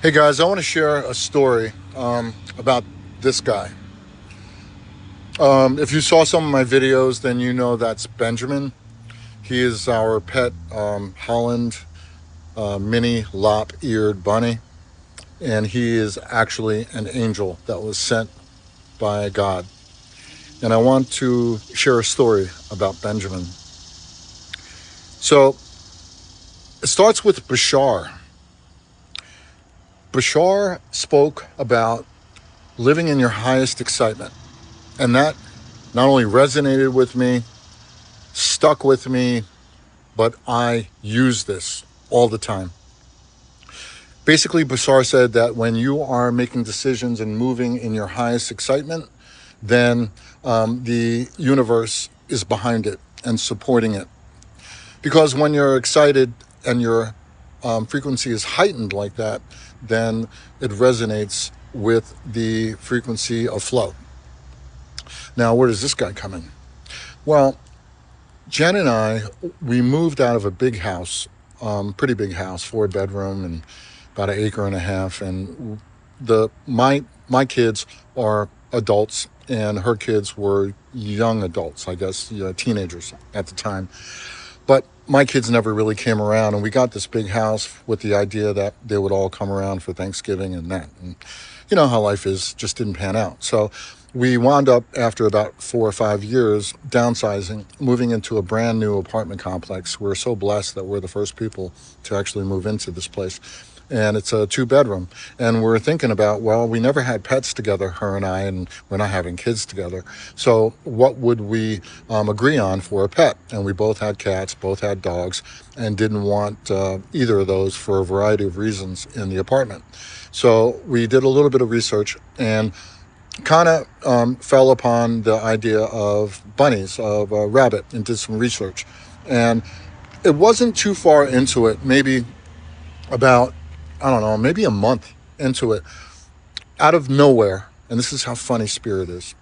Hey guys, I want to share a story about this guy. If you saw some of my videos, then you know that's Benjamin. He is our pet Holland mini lop-eared bunny, and he is actually an angel that was sent by God. And I want to share a story about Benjamin. So it starts with Bashar. Bashar spoke about living in your highest excitement. And that not only resonated with me, stuck with me, but I use this all the time. Basically, Bashar said that when you are making decisions and moving in your highest excitement, then the universe is behind it and supporting it. Because when you're excited and your frequency is heightened like that, then it resonates with the frequency of flow. Now, where does this guy come in? Well, Jen and I, we moved out of a big house, pretty big house, 4-bedroom and about an acre and a half. And my kids are adults, and her kids were young adults, I guess, teenagers at the time. But my kids never really came around, and we got this big house with the idea that they would all come around for Thanksgiving and that. And you know how life is, just didn't pan out. So we wound up, after about 4 or 5 years, downsizing, moving into a brand new apartment complex. We're so blessed that we're the first people to actually move into this place. And it's a 2-bedroom. And we're thinking about, well, we never had pets together, her and I, and we're not having kids together. So what would we agree on for a pet? And we both had cats, both had dogs, and didn't want either of those for a variety of reasons in the apartment. So we did a little bit of research and kind of fell upon the idea of bunnies, of a rabbit, and did some research. And it wasn't too far into it, maybe about, I don't know, maybe a month into it, out of nowhere, and this is how funny Spirit is,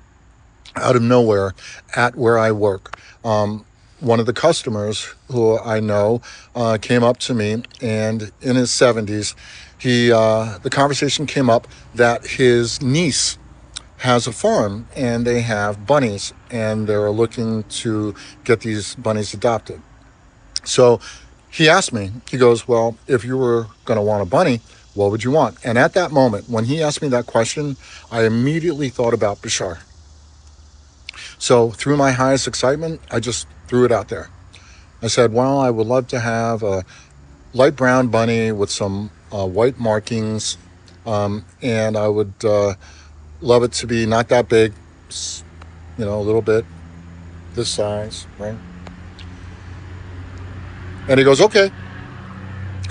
out of nowhere at where I work, one of the customers who I know came up to me, and in his 70s, the conversation came up that his niece has a farm and they have bunnies and they're looking to get these bunnies adopted. So he asked me, he goes, well, if you were going to want a bunny, what would you want? And at that moment, when he asked me that question, I immediately thought about Bashar. So through my highest excitement, I just threw it out there. I said, well, I would love to have a light brown bunny with some white markings, and I would love it to be not that big, a little bit this size, right? And he goes, okay.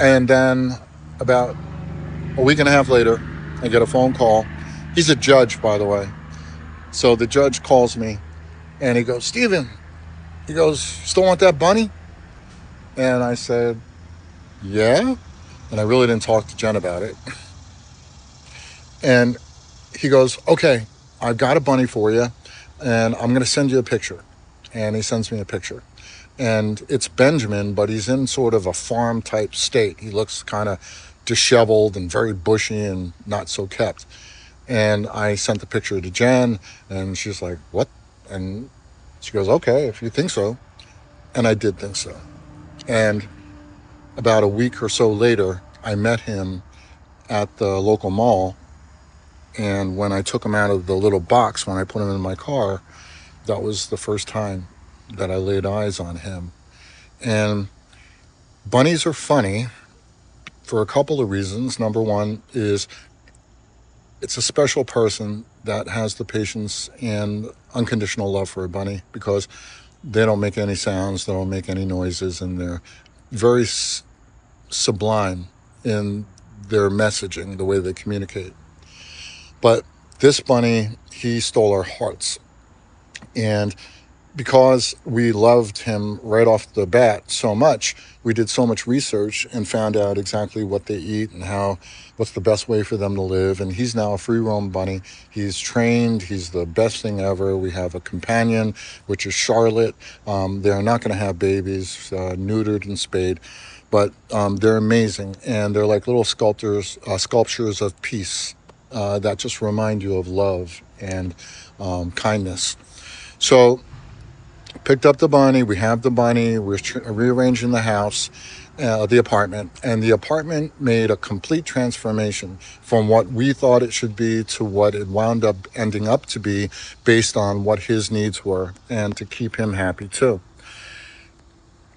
And then about a week and a half later, I get a phone call. He's a judge, by the way. So the judge calls me and he goes, Steven, he goes, still want that bunny? And I said, yeah. And I really didn't talk to Jen about it. And he goes, okay, I've got a bunny for you and I'm going to send you a picture. And he sends me a picture. And it's Benjamin, but he's in sort of a farm type state. He looks kind of disheveled and very bushy and not so kept. And I sent the picture to Jen and she's like, what? And she goes, okay, if you think so. And I did think so. And about a week or so later, I met him at the local mall. And when I took him out of the little box, when I put him in my car, that was the first time that I laid eyes on him. And bunnies are funny for a couple of reasons. Number one is it's a special person that has the patience and unconditional love for a bunny because they don't make any sounds, they don't make any noises, and they're very sublime in their messaging, the way they communicate. But this bunny, he stole our hearts. And because we loved him right off the bat so much, we did so much research and found out exactly what they eat and what's the best way for them to live. And he's now a free roam bunny. He's trained. He's the best thing ever. We have a companion, which is Charlotte. They're not going to have babies, neutered and spayed. but they're amazing, and they're like little sculptures of peace that just remind you of love and kindness. So picked up the bunny. We have the bunny. We're rearranging the house, the apartment, and the apartment made a complete transformation from what we thought it should be to what it wound up ending up to be, based on what his needs were and to keep him happy too.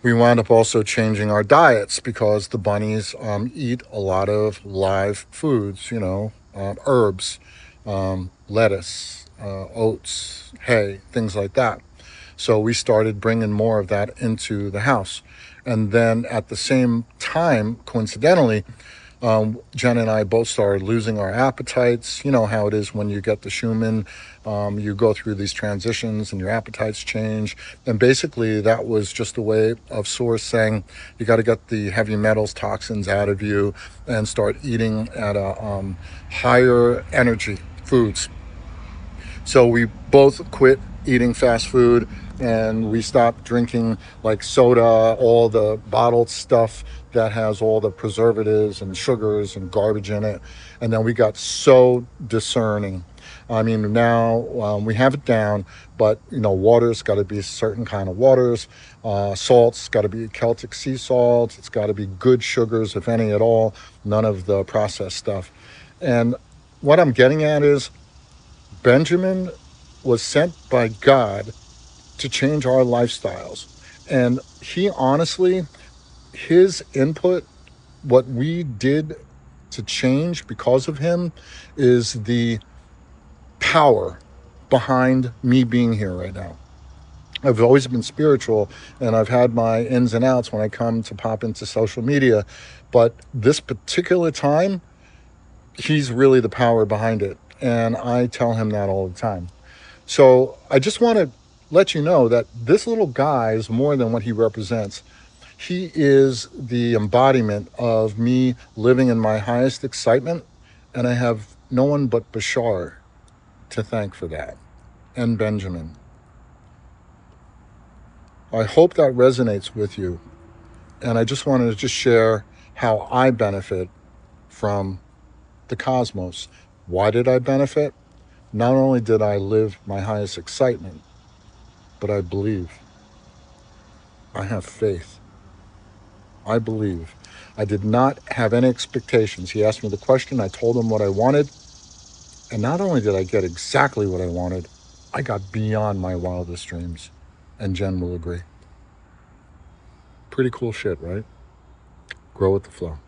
We wound up also changing our diets because the bunnies eat a lot of live foods, herbs, lettuce, oats, hay, things like that. So we started bringing more of that into the house. And then at the same time, coincidentally, Jen and I both started losing our appetites. You know how it is when you get the Schumann. You go through these transitions and your appetites change. And basically, that was just a way of Source saying you got to get the heavy metals, toxins out of you and start eating at a higher energy foods. So we both quit eating fast food and we stopped drinking like soda, all the bottled stuff that has all the preservatives and sugars and garbage in it. And then we got so discerning. I mean, now we have it down, but water's got to be certain kind of waters. Salt's got to be Celtic sea salt. It's got to be good sugars, if any at all. None of the processed stuff. And what I'm getting at is Benjamin was sent by God to change our lifestyles. And he honestly, his input, what we did to change because of him, is the power behind me being here right now. I've always been spiritual and I've had my ins and outs when I come to pop into social media. But this particular time, he's really the power behind it. And I tell him that all the time. So I just want to let you know that this little guy is more than what he represents. He is the embodiment of me living in my highest excitement, and I have no one but Bashar to thank for that, and Benjamin. I hope that resonates with you, and I just wanted to just share how I benefit from the cosmos. Why did I benefit? Not only did I live my highest excitement, but I believe. I have faith. I believe. I did not have any expectations. He asked me the question. I told him what I wanted. And not only did I get exactly what I wanted, I got beyond my wildest dreams. And Jen will agree. Pretty cool shit, right? Grow with the flow.